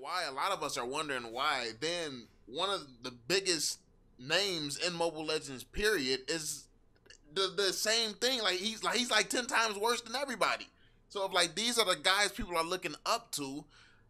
why a lot of us are wondering why, then one of the biggest names in Mobile Legends period is the same thing. Like he's like 10 times worse than everybody. So if like these are the guys people are looking up to,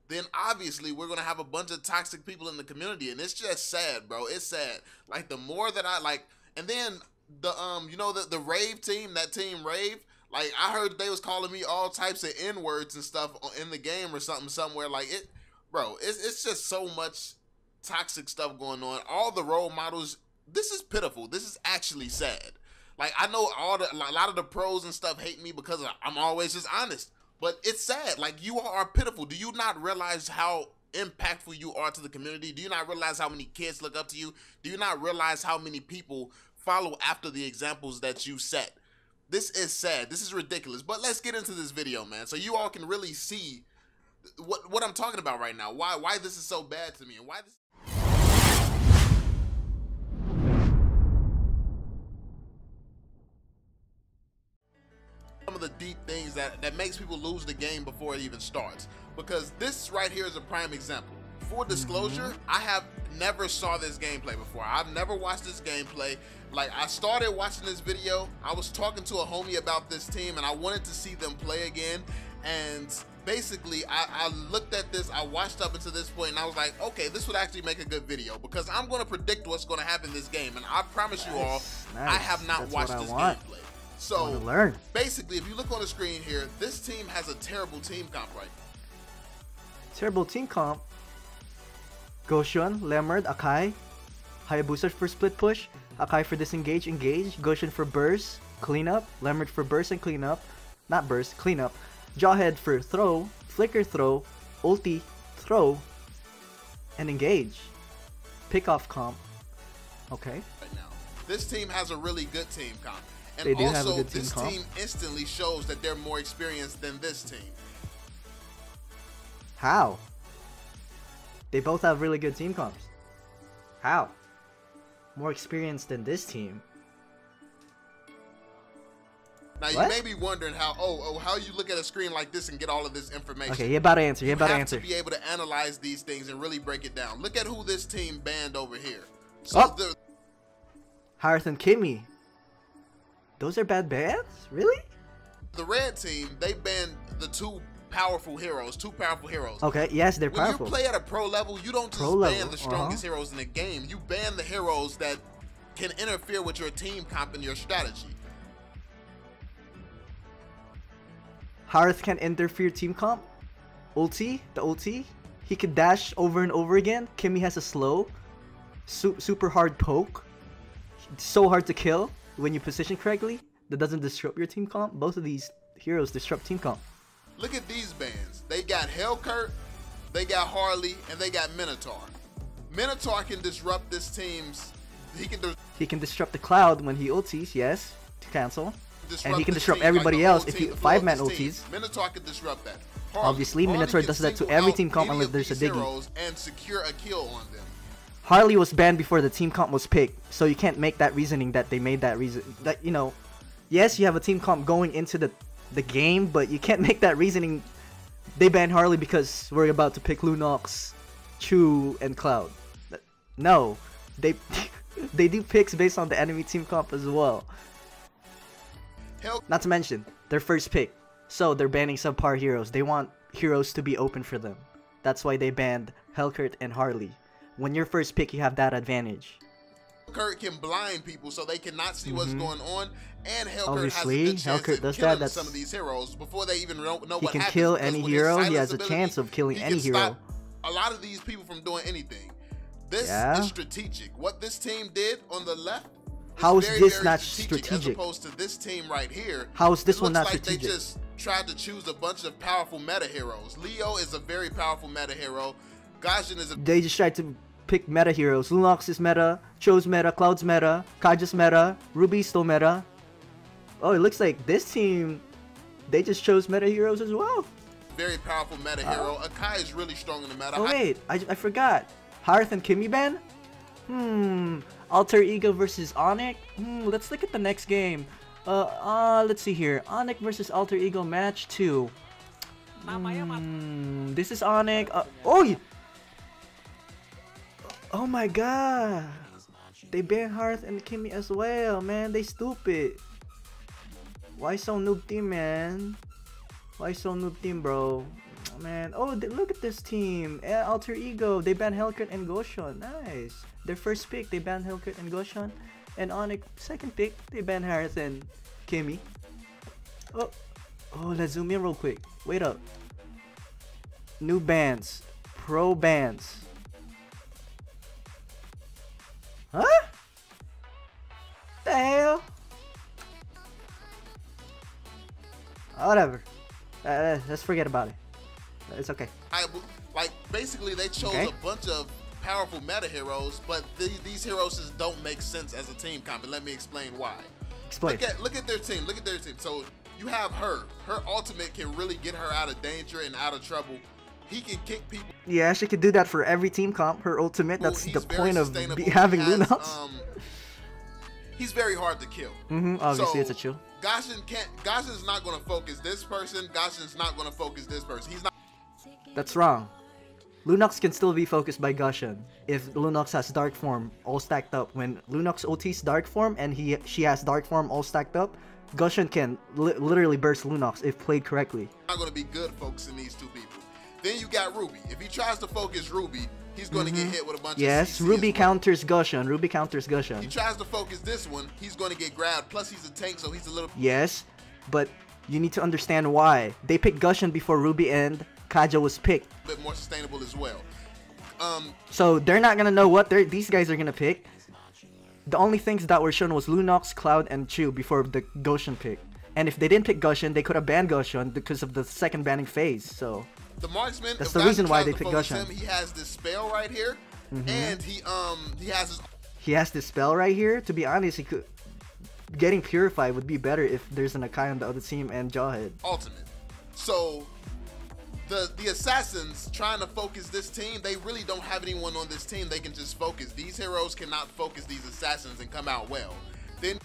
then obviously we're gonna have a bunch of toxic people in the community, and it's just sad, bro. It's sad. Like the more that I like, and then the you know the Rave team, that team Rave. Like I heard they was calling me all types of N-words and stuff in the game or something somewhere. Like it, bro. It's just so much toxic stuff going on. All the role models. This is pitiful. This is actually sad. Like I know a lot of the pros and stuff hate me because I'm always just honest. But it's sad. Like you are pitiful. Do you not realize how impactful you are to the community? Do you not realize how many kids look up to you? Do you not realize how many people follow after the examples that you set? This is sad. This is ridiculous. But let's get into this video, man, so you all can really see what I'm talking about right now. Why this is so bad to me, and why this. Some of the deep things that makes people lose the game before it even starts, because this right here is a prime example. Full disclosure, I have never saw this gameplay before. I've never watched this gameplay. Like I started watching this video, I was talking to a homie about this team and I wanted to see them play again, and basically I looked at this, I watched up until this point and I was like, okay, this would actually make a good video because I'm going to predict what's going to happen in this game, and I promise you all, I have not watched this gameplay. So basically, if you look on the screen here, this team has a terrible team comp right now. Terrible team comp. Goshen, Lemerd, Akai, Hayabusa for split push, Akai for disengage, engage, Goshen for burst, cleanup, Lemerd for burst and cleanup, not burst, cleanup, Jawhead for throw, flicker throw, ulti, throw, and engage. Pickoff comp. Okay. Right now, this team has a really good team comp. And they do also, have a good team this comp. team instantly shows that they're more experienced than this team. How? They both have really good team comps. How? More experienced than this team. Now What? you may be wondering how how you look at a screen like this and get all of this information. Okay, you're about to answer. You're about to You answer. have to be able to analyze these things and really break it down. Look at who this team banned over here. So Oh. Harith and Kimmy. Those are bad bans? Really? the red team, they banned the two powerful heroes. Okay, yes, they're When powerful. you play at a pro level, you don't just Pro ban level, the strongest heroes in the game. You ban the heroes that can interfere with your team comp and your strategy. Harith can interfere team comp. Ulti, the ulti. He can dash over and over again. Kimmy has a slow. Super hard poke. So hard to kill when you position correctly. That doesn't disrupt your team comp. Both of these heroes disrupt team comp. Look at these bans. They got Hellcurt, they got Harley, and they got Minotaur. Minotaur can disrupt this team's... He can disrupt the Cloud when he ultis, yes, to cancel. And he can disrupt team, everybody like the else whole if team, you the 5-man whole team. ultis. Minotaur can disrupt that. Harley, Obviously, Harley Minotaur can does that to single every out team comp any unless of there's a these Diggy. heroes and secure a kill on them. Harley was banned before the team comp was picked, so you can't make that reasoning that they made that reason. That, you know, yes, you have a team comp going into the game, but you can't make that reasoning. They banned Harley because we're about to pick Lunox, Chu, and Cloud. No, they they do picks based on the enemy team comp as well. Not to mention their first pick, so they're banning subpar heroes. They want heroes to be open for them. That's why they banned Hellcurt and Harley. When you're first pick, you have that advantage. Hellcurt can blind people so they cannot see what's going on, and Hellcurt Obviously, has a good chance Hellcurt of does killing that. some of these heroes before they even know what He happens. can kill because any with his hero. He silence has a ability, chance of killing he any can hero. stop a lot of these people from doing anything. This is strategic. What this team did on the left. How is very, this very not strategic? strategic? As opposed to this team right here. How is this one not like strategic? They just tried to choose a bunch of powerful meta heroes. Leo is a very powerful meta hero. Gaijin is a... They just tried to pick meta heroes. Lunox is meta, Cho's meta, Cloud's meta, Kaja's meta, Ruby's still meta. Oh, it looks like this team, they just chose meta heroes as well. Very powerful meta hero. Akai is really strong in the meta. Oh wait, I forgot. Harith and Kimmy ban? Alter Ego versus Onyx? Let's look at the next game. Let's see here. Onyx versus Alter Ego match 2. This is Onyx. Oh, Oh my god. They ban Hearth and Kimmy as well, man. They stupid. Why so noob team, man? Why so noob team, bro? Oh, man. Oh, look at this team. Alter Ego. They banned Hellcat and Goshan. Nice. Their first pick, they banned Hellcat and Goshan. And Onyx, second pick, they banned Hearth and Kimmy. Oh, let's zoom in real quick. Wait up. New bans. Pro bans. Huh? The hell? Whatever. Let's forget about it. It's okay. Like basically, they chose a bunch of powerful meta heroes, but these heroes just don't make sense as a team comp. And let me explain why. Explain. Look at their team. Look at their team. So you have her. Her ultimate can really get her out of danger and out of trouble. He can kick people. Yeah, she could do that for every team comp. Her ultimate. That's the point of having Lunox. He's very hard to kill. Obviously, it's a chill. Goshen's not going to focus this person. Goshen's not going to focus this person. He's not. That's wrong. Lunox can still be focused by Goshen if Lunox has Dark Form all stacked up. When Lunox ultis Dark Form and she has Dark Form all stacked up, Goshen can literally burst Lunox if played correctly. Not going to be good focusing these two people. Then you got Ruby. If he tries to focus Ruby, he's going to get hit with a bunch of CC Ruby counters Goshen. Ruby counters Goshen. He tries to focus this one, he's going to get grabbed. Plus, he's a tank, so he's a little. Yes, but you need to understand why. They picked Goshen before Ruby and Kaja was picked. A bit more sustainable as well. So they're not going to know what these guys are going to pick. The only things that were shown was Lunox, Cloud, and Chu before the Goshen pick. And if they didn't pick Goshen, they could have banned Goshen because of the second banning phase, so. The marksman. That's the reason why they picked Goshen. He has this spell right here, and he has. He has this spell right here. To be honest, he could. Getting Purified would be better if there's an Akai on the other team and Jawhead. Ultimate. So the assassins trying to focus this team, they really don't have anyone on this team they can just focus. These heroes cannot focus these assassins and come out well. Then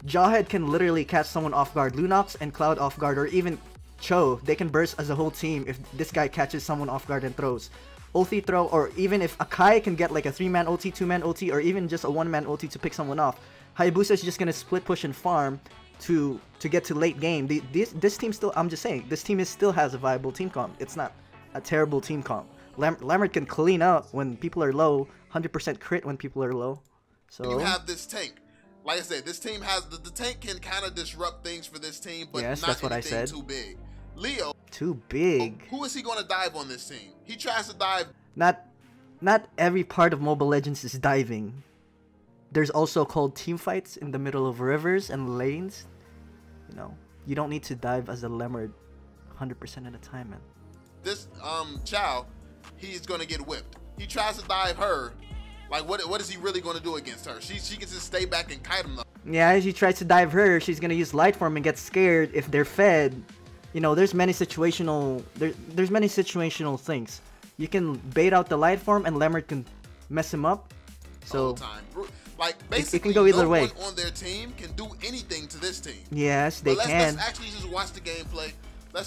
Jawhead can literally catch someone off guard. Lunox and Cloud off guard, or even Cho, they can burst as a whole team if this guy catches someone off guard and throws. Ulti throw, or even if Akai can get like a 3-man ulti, 2-man ulti, or even just a 1-man ulti to pick someone off, Hayabusa is just gonna split push and farm to get to late game. This team still, I'm just saying, this team still has a viable team comp. It's not a terrible team comp. Lammert can clean up when people are low, 100% crit when people are low. So you have this tank. Like I said, this team has the tank can kind of disrupt things for this team, but yes, not that's what I anything said. too big. Leo. Too big. Who is he going to dive on this team? He tries to dive. Not every part of Mobile Legends is diving. There's also called team fights in the middle of rivers and lanes. You know, you don't need to dive as a Lemmer 100% of the time, man. This Chow, he's going to get whipped. He tries to dive her. Like, what is he really going to do against her? She can just stay back and kite him though. Yeah, as he tries to dive her, she's going to use Light Form and get scared if they're fed. You know, there's many situational things. You can bait out the Light Form and Lemmer can mess him up. So all the time. Like basically, it can go either way. No one on their team can do anything to this team. Yes, they can. Let's actually just watch the gameplay.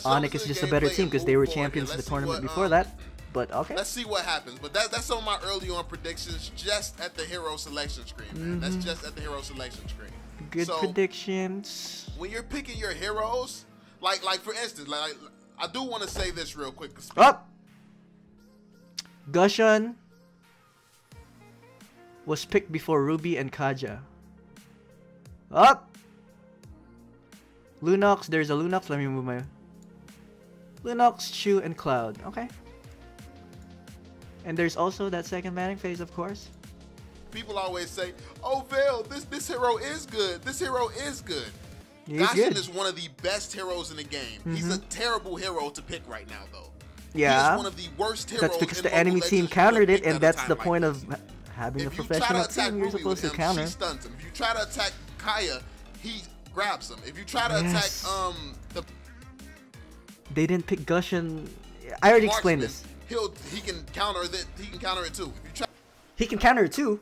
Onyx is just a better team because they were champions of the tournament before that. But okay. Let's see what happens. But that's some of my early on predictions just at the hero selection screen, man. That's just at the hero selection screen. Good predictions. When you're picking your heroes, like for instance, like I do want to say this real quick. Up. Goshen was picked before Ruby and Kaja. Up. Lunox, there's a Lunox. Let me move my Lunox, Chu, and Cloud. Okay. And there's also that second banning phase, of course. People always say, "Oh, Vale, this hero is good. This hero is good." Goshen is one of the best heroes in the game. He's a terrible hero to pick right now, though. Yeah. He's one of the worst heroes. That's because the enemy team countered it, and that's the point of having a professional team. You're supposed to counter. She stuns him. If you try to attack Kaya, he grabs him. If you try to attack they didn't pick Goshen. I already explained this. He can counter that. He can counter it too. If you try, he can counter it too.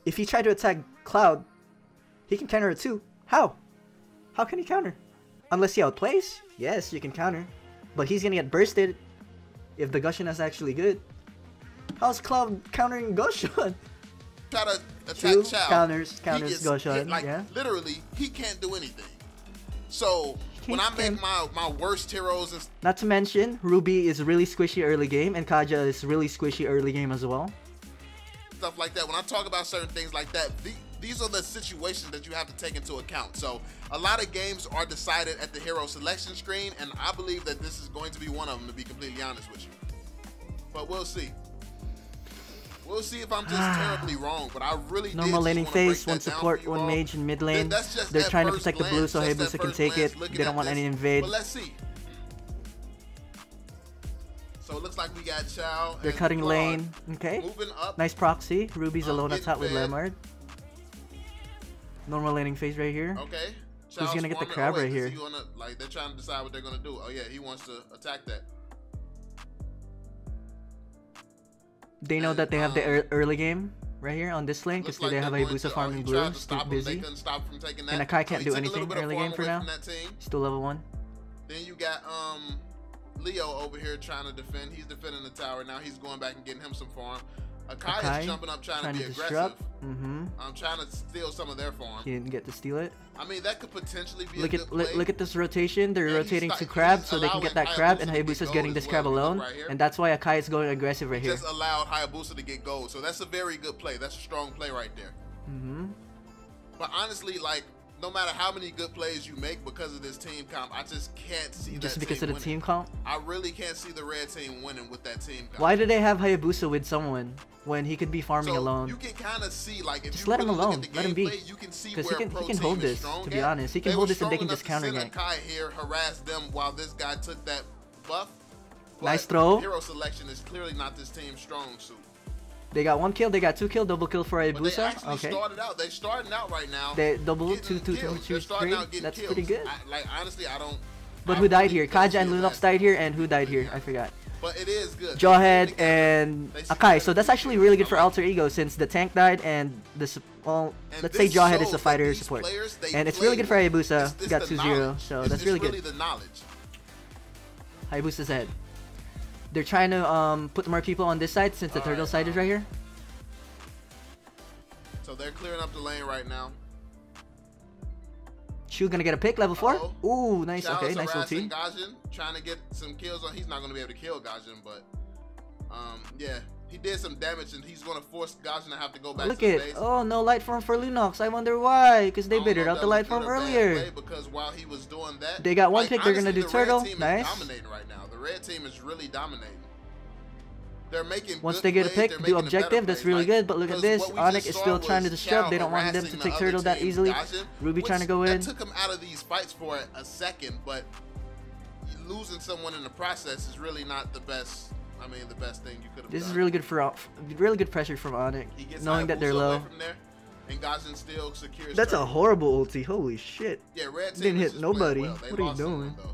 If you try to attack Cloud, he can counter it too. How? How can he counter? Unless he outplays? Yes, you can counter. But he's gonna get bursted. if the Gushin is actually good. How's Cloud countering Goshan? Try to attack True. Chao. Counters He gets Goshan. hit, like, Yeah. literally, he can't do anything. So when I make my worst heroes and Not to mention, Ruby is really squishy early game, and Kaja is really squishy early game as well. stuff like that, when I talk about certain things like that, these are the situations that you have to take into account. So a lot of games are decided at the hero selection screen, and I believe that this is going to be one of them, to be completely honest with you. But we'll see. We'll see if I'm just terribly wrong, but I really Normal did laning just wanna break phase, that one down support, for you one all. mage in mid lane. That's just They're at trying to first protect the blue glance, so just at Hayabusa can first take glance it. looking They don't at want this. any invade. But let's see. So it looks like we got Chao. They're and cutting Claude lane. Okay. moving up. Nice proxy. Ruby's alone on getting top with fed. Lemard. Normal laning phase right here. Okay. Who's gonna get the crab right here? Like they're trying to decide what they're gonna do. Oh yeah, he wants to attack that. They know And, that they have the early game right here on this lane because Looks like they have they're going Hayabusa to- farming he blue. tried to Still stop him. They busy. couldn't stop him from taking that. And Akai So can't he do took a little anything bit of early farm game for away now. from that team. Still level 1. Then you got Leo over here trying to defend. He's defending the tower now. He's going back and getting him some farm. Akai Akai is jumping up trying to be aggressive. disrupt. Mm-hmm. I'm trying to steal some of their farm. He didn't get to steal it. I mean, that could potentially be Look a at good play. look at this rotation. They're And rotating he's to sta- crab he's so they can get allowing that crab, Hayabusa and to get Hayabusa's gold getting as this well. crab Look alone, right here. and that's why Akai is going aggressive right He here. just allowed Hayabusa to get gold. So that's a very good play. That's a strong play right there. Mm-hmm. But honestly, like, no matter how many good plays you make because of this team comp, I just can't see Just that because team of the winning. team comp. I really can't see the red team winning with that team comp. Why do they have Hayabusa with someone when he could be farming So alone? you can kind of see, like, if Just you let him really look alone. at the Let him be. gameplay, you can see Because where he pro can team hold is this, strong to be at. honest. He can They hold were this and they strong can just enough to counter gank. send Akai here, harass them while this guy took that buff. But Nice throw. Hero selection is clearly not this team's strong suit. They got 1 kill, they got 2 kill, double kill for But they Hayabusa. actually Okay. started out. They're starting out right now. They double getting 2 kills. They're starting 3. out getting That's kills. pretty good. Like, honestly, I don't. But I who died really here? don't Kaja see and it Lunox as- died here, and who died here? I forgot. But it is good. Jawhead Together, and they Akai. So that's together. actually really good for I like Alter Ego since the tank died and well, And let's say this Jawhead is shows the that fighter these support. players, they And it's play really good for well. Hayabusa. It's Got the 2-0, knowledge. so It's that's really really good. the knowledge. Hayabusa's ahead. They're trying to put more people on this side since the turtle Alright, side is right here. So they're clearing up the lane right now. Shu gonna get a pick, level 4. Uh-oh. Ooh, nice. Chao Okay, is nice harassing ulti. Gajin, trying to get some kills on. He's not going to be able to kill Gajin, but yeah, he did some damage, and he's going to force Gajin to have to go back Look to the at base. oh no light form for Lunox. I wonder why, because they I don't baited know out if the that light was form good or bad earlier. play, because while he was doing that, They got one like, pick, they're gonna honestly, do the red turtle. team is Nice. dominating right now. The red team is really dominating. They're making Once good they get a plays, pick, they're do making the better objective, that's plays. really Like, good, but look at because this, what we Onyx just is saw still trying to was disrupt, Chao they don't want them to harassing take the turtle other that team, easily. Gajin, Ruby which trying to go in. That took him out of these fights for a second, but losing someone in the process is really not the best. I mean, the best thing you could have done. This is really good for really good pressure from Onyx, He gets knowing that they're Hayabusa away low. from there, and Gajin still secures. That's a turtle. horrible ulti. Holy shit. Yeah, red team Didn't is hit just playing nobody. well. They What are you lost someone, doing? though.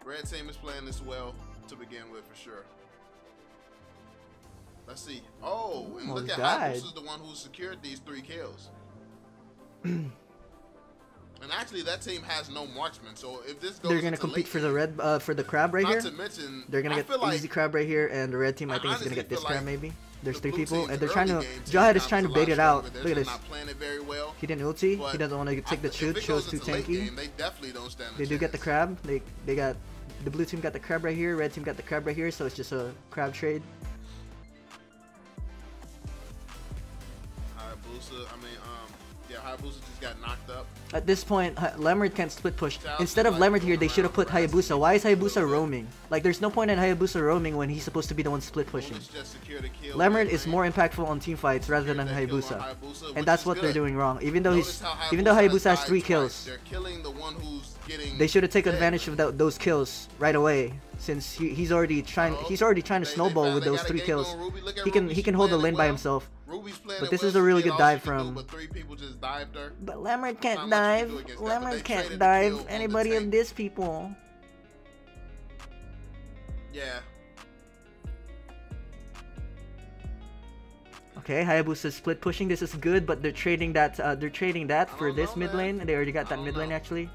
Red team is playing this well to begin with, for sure. Let's see. Oh, and Almost look at died. Hayabusa is the one who secured these 3 kills. And actually, that team has no marksman, so if this goes They're gonna into compete late for the game, red for the crab right not here. to mention, They're gonna I get feel like easy crab right here, and the red team I I think is gonna honestly get this feel crab like maybe. There's the 3 blue people, team's and they're trying to. early game team Jawhead is comp trying to a bait lot it out. stronger. Look They're at just this. not playing it very well. He didn't ulti. But He doesn't want to take the if shoot. it Shows goes too into late tanky. game, they definitely don't stand a They do get the chance. crab. They got the blue team got the crab right here. Red team got the crab right here. So it's just a crab trade. Hayabusa, yeah, Hayabusa just got knocked up. At this point, Lemert can't split push. Chao Instead of should, like, Lemert here, roam they should have put around, harass Hayabusa. Why is a little Hayabusa bit. roaming? Like, there's no point in Hayabusa roaming when he's supposed to be the one split pushing. Bullets just secured a kill Lemert right is lane. more impactful on team fights rather than Secured that kill on Hayabusa, Hayabusa, which and that's is what they're good. doing wrong. Even though Notice how Hayabusa has died 3 twice. kills, They're killing the one who's getting. they should have taken dead. advantage of those kills right away. Since he's already trying to snowball with those 3 kills. He can hold the lane by himself. Ruby's playing But it this well. is a She really did good all dive she could do, from- but 3 people just dived her. But Lemert can't Not much you can dive. do against that, but they Lemert traded can't the dive kill on the anybody of tank. this people. Yeah. Okay, Hayabusa split pushing. This is good, but they're trading that. For don't this know, mid man. lane. They already got I that don't mid lane know. actually.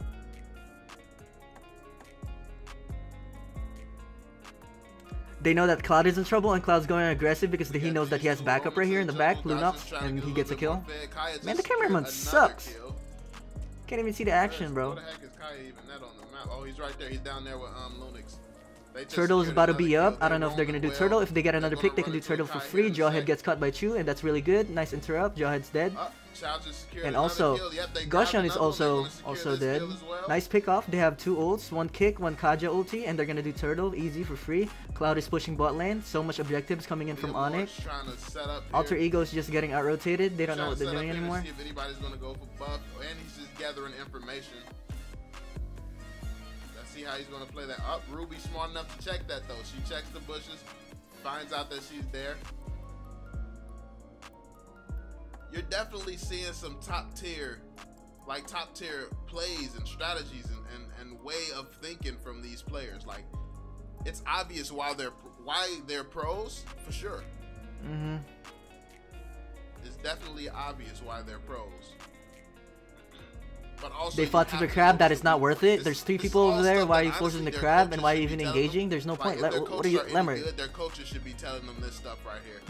They know that Cloud is in trouble, and Cloud's going aggressive because he knows that he has backup right here in the back, Lunox, and he gets a kill. Man, the cameraman sucks. Can't even see the action, bro. What the heck is Kaya even net on the map? Oh, he's right there. He's down there with Lunix. Turtle is about to be up. I don't know if they're gonna do Turtle. If they get another pick, they can do Turtle for free. Jawhead gets caught by Chu, and that's really good. Nice interrupt. Jawhead's dead. And also, Goshan is also dead. Nice pick off. They have 2 ults, 1 kick, 1 Kaja ulti, and they're gonna do Turtle easy for free. Cloud is pushing bot lane. So much objectives coming in from Onyx. Alter Ego is just getting out rotated. They don't know what they're doing anymore. If anybody's gonna go for buff, and he's just gathering information. Let's see how he's gonna play that. Up, Ruby smart enough to check that though. She checks the bushes, finds out that she's there. You're definitely seeing some top tier plays and strategies and way of thinking from these players. Like, it's obvious why they're pros, for sure. It's definitely obvious why they're pros. But also, they fought to the crab. That is not worth it. There's 3 people over there. Why are you forcing the crab? And why are you even engaging? There's no point. What are you, Lemmer? Their coaches should be telling them this stuff right here.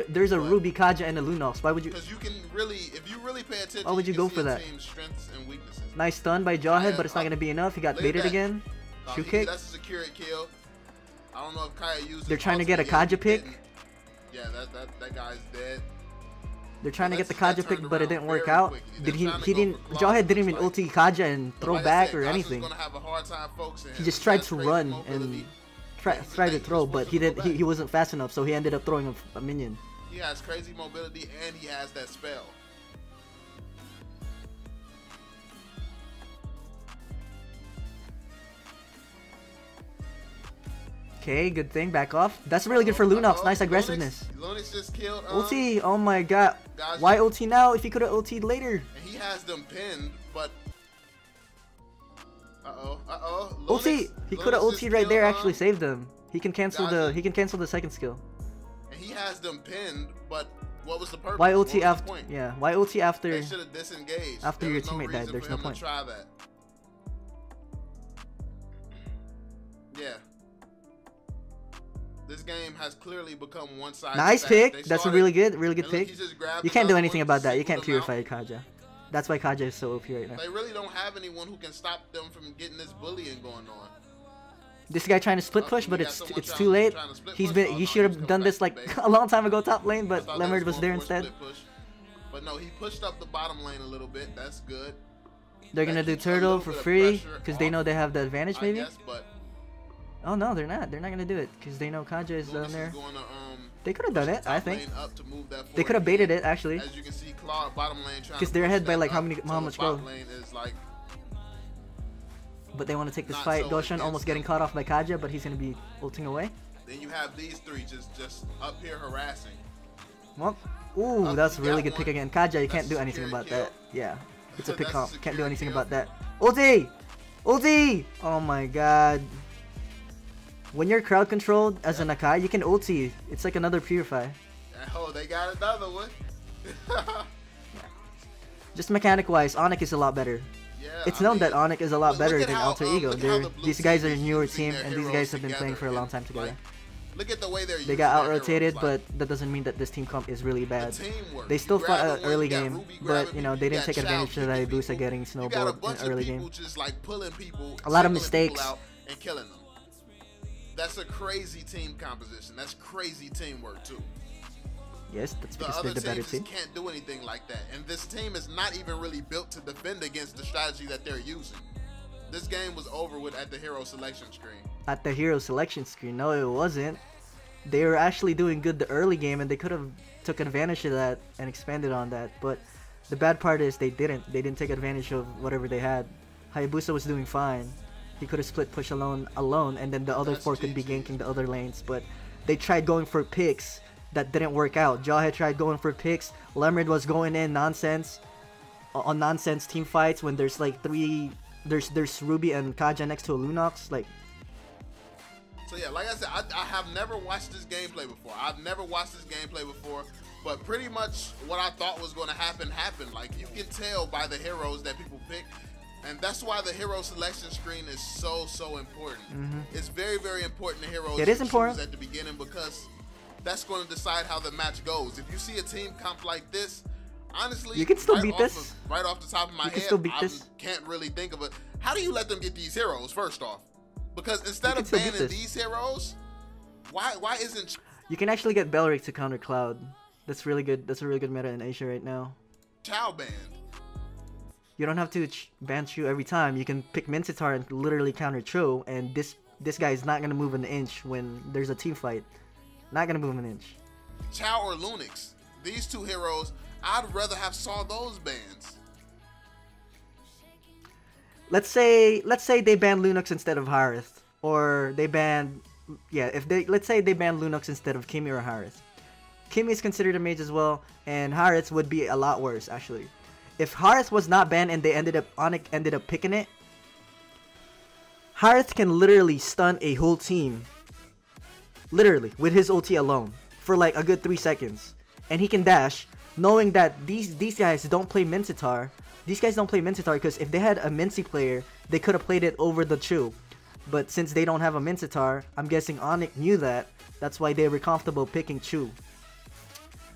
There's a Ruby, Kaja, and a Lunox. Why would you? Because you can really, if you really pay attention, why would you go for that? Strengths and weaknesses. Nice stun by Jawhead, but it's not gonna be enough. He got baited again. Shoe kick. That's a secure kill. I don't know if Kaya used. They're trying to get a Kaja pick. Yeah, that guy's dead. They're trying to get the Kaja pick, but it didn't work out. Jawhead didn't even ulti Kaja and throw back or anything. He just tried to run and tried to throw, but he wasn't fast enough, so he ended up throwing a minion. He has crazy mobility and he has that spell. Okay, good thing. Back off. That's really good for Lunox. Nice aggressiveness. Lunix just killed. Ulti. Oh my god. Why ulti now if he could have ultied later? And he has them pinned, but. Ulti. He could have ultied right there. Actually saved them. He can cancel the second skill. And he has them pinned, but what was the purpose? Why ulti after? Yeah. Why ulti after? They should have disengaged. After your teammate died, there's no point. Try that. Yeah. This game has clearly become one-sided. Nice pick. That's a really good pick. You can't do anything about that. You can't purify Kaja. That's why Kaja is so OP right now. They really don't have anyone who can stop them from getting this bullying going on. This guy trying to split push, but it's too late. He should have done this like a long time ago top lane, but Lemmer was there instead. But no, he pushed up the bottom lane a little bit. That's good. They're gonna do Turtle for free because they know they have the advantage, maybe. Oh no, they're not. They're not gonna do it because they know Kaja is down there. They could have done it, I think. They could have baited it actually. As you can see, Claude bottom lane trying. Because they're ahead by like how much gold. But they want to take this fight. Goshan almost getting caught off by Kaja, but he's gonna be ulting away. Then you have these 3 just up here harassing. Well, ooh, that's a really good pick again. Kaja, you can't do anything about that. Yeah, it's a pick comp. Can't do anything about that. Ulti! Ulti! Oh my god. When you're crowd controlled as an Akai, you can ulti. It's like another Purify. Oh, they got another one. Just mechanic wise, Onyx is a lot better. Yeah, it's known that Onyx is a lot better than Alter Ego. These guys are a newer team, and these guys have been playing for a long time together. Look at the way they got out-rotated, but that doesn't mean that this team comp is really bad. They still fought an early game, but you know they didn't take advantage of Hayabusa getting snowballed in early game. A lot of mistakes. And killing them. That's a crazy team composition. That's crazy teamwork too. Yes, that's because they're the better team. Can't do anything like that, and this team is not even really built to defend against the strategy that they're using. This game was over with at the hero selection screen. At the hero selection screen? No, it wasn't. They were actually doing good the early game, and they could have took advantage of that and expanded on that. But the bad part is they didn't. They didn't take advantage of whatever they had. Hayabusa was doing fine. He could have split push alone, and then the other 4 could be ganking the other lanes. But they tried going for picks that didn't work out. Jawhead tried going for picks. Lemrid was going in nonsense on nonsense team fights when there's like 3. There's Ruby and Kaja next to a Lunox. Like. So yeah, like I said, I have never watched this gameplay before. I've never watched this gameplay before. But pretty much what I thought was going to happen happened. Like you can tell by the heroes that people pick. And that's why the hero selection screen is so important. It's very, very important the heroes It is important at the beginning, because that's going to decide how the match goes. If you see a team comp like this, honestly, you can still beat this. Right off the top of my head, I can't really think of it. How do you let them get these heroes, first off? Because instead of banning these heroes, why isn't... You can actually get Bellric to counter Cloud. That's really good. That's a really good meta in Asia right now. Chow banned. You don't have to ban Chu every time. You can pick Minotaur and literally counter Chu, and this guy is not gonna move an inch when there's a team fight. Not gonna move an inch. Chow or Lunix, these two heroes, I'd rather have saw those bans. Let's say they ban Lunox instead of Harith, or they ban, let's say they ban Lunox instead of Kimi or Harith. Kimi is considered a mage as well, and Harith would be a lot worse actually. If Harith was not banned and Onyx ended up picking it, Harith can literally stun a whole team, literally with his ulti alone for like a good 3 seconds, and he can dash, knowing that these guys don't play Minotaur. These guys don't play Minotaur because if they had a Mincy player, they could have played it over the Chu. But since they don't have a Minotaur, I'm guessing Onyx knew that. That's why they were comfortable picking Chu.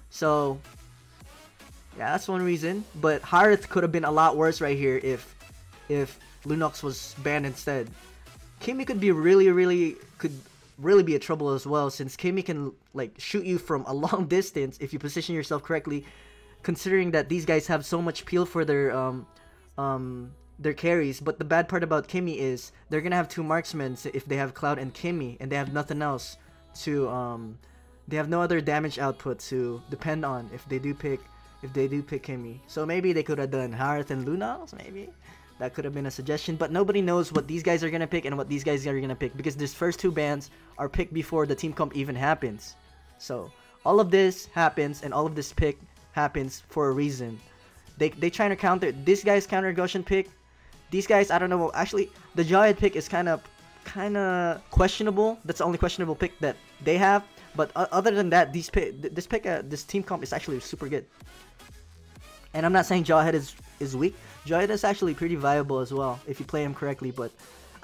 So yeah, that's one reason. But Harith could have been a lot worse right here if Lunox was banned instead. Kimi could be really be a trouble as well, since Kimi can like shoot you from a long distance if you position yourself correctly, considering that these guys have so much peel for their carries. But the bad part about Kimi is they're gonna have 2 marksmen if they have Cloud and Kimi, and they have nothing else to they have no other damage output to depend on if they do pick Kimi. So maybe they could have done Harith and Lunox, maybe. That could have been a suggestion, but nobody knows what these guys are gonna pick and what these guys are gonna pick, because these first 2 bans are picked before the team comp even happens. So all of this happens, and all of this pick happens for a reason. They trying to counter this guy's counter Goshen pick. These guys, I don't know. Actually, the Jawhead pick is kind of questionable. That's the only questionable pick that they have. But other than that, this team comp is actually super good. And I'm not saying Jawhead is weak. Jawhead is actually pretty viable as well if you play him correctly, but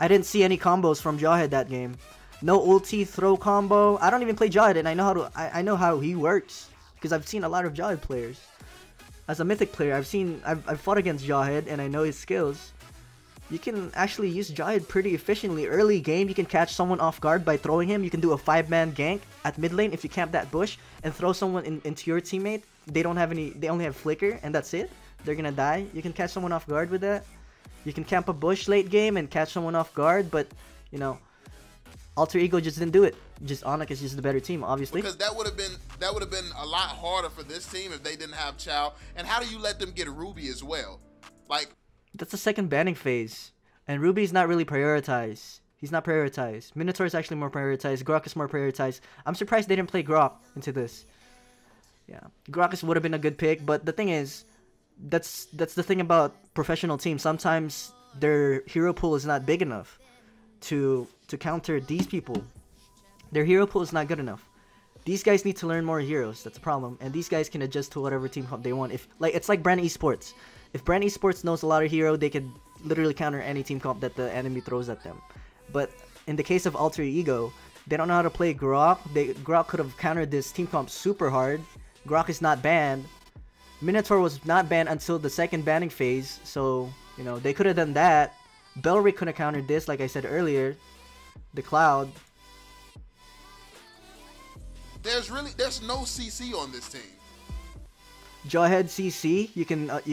I didn't see any combos from Jawhead that game. No ulti throw combo. I don't even play Jawhead, and I know how he works because I've seen a lot of Jawhead players. As a mythic player, I've fought against Jawhead and I know his skills. You can actually use Jawhead pretty efficiently. Early game, you can catch someone off guard by throwing him. You can do a 5-man gank at mid lane if you camp that bush and throw someone into your teammate. They only have flicker, and that's it. They're gonna die. You can catch someone off guard with that. You can camp a bush late game and catch someone off guard, but you know, Alter Ego just didn't do it. Just Onyx is just the better team, obviously. Because that would have been a lot harder for this team if they didn't have Chow. And how do you let them get Ruby as well? Like, that's the second banning phase, and Ruby's not really prioritized. He's not prioritized. Minotaur is actually more prioritized. Grok is more prioritized. I'm surprised they didn't play Grok into this. Yeah, Grok would have been a good pick, but the thing is, that's the thing about professional teams. Sometimes their hero pool is not big enough to counter these people. Their hero pool is not good enough. These guys need to learn more heroes. That's a problem, and these guys can adjust to whatever team comp they want. It's like Brand Esports. If Brand Esports knows a lot of hero, they can literally counter any team comp that the enemy throws at them. But in the case of Alter Ego, they don't know how to play Grok. Grok could have countered this team comp super hard. Grok is not banned. Minotaur was not banned until the second banning phase, so you know they could have done that. Bellric could have countered this, like I said earlier. The Cloud. There's no CC on this team. Jawhead CC, you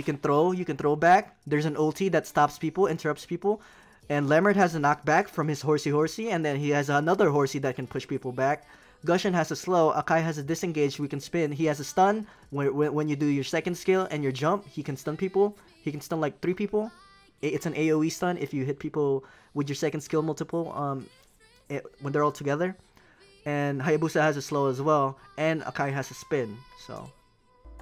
can throw back. There's an ulti that stops people, interrupts people, and Lemert has a knockback from his horsey, and then he has another horsey that can push people back. Gushin has a slow. Akai has a disengage. We can spin. He has a stun. When you do your second skill and your jump, he can stun people. He can stun like 3 people. It's an AoE stun if you hit people with your second skill multiple. When they're all together. And Hayabusa has a slow as well. And Akai has a spin. So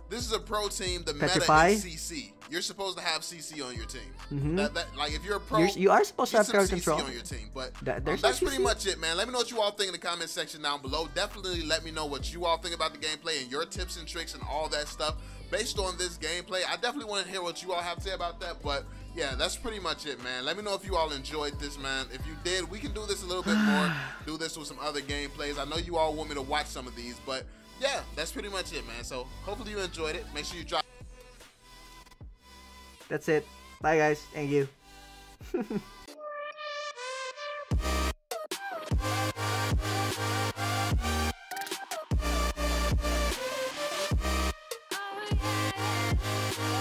this is a pro team. The Petrify. meta is CC. You're supposed to have CC on your team. Like if you're a pro, you are supposed to have crowd control on your team. But that's pretty much it, man. Let me know what you all think in the comment section down below. Definitely let me know what you all think about the gameplay and your tips and tricks and all that stuff based on this gameplay. I definitely want to hear what you all have to say about that. But yeah, that's pretty much it, man. Let me know if you all enjoyed this, man. If you did, we can do this a little bit more. Do this with some other gameplays. I know you all want me to watch some of these, but yeah, that's pretty much it, man. So hopefully you enjoyed it. Make sure you drop. That's it. Bye, guys. Thank you. Oh, yeah.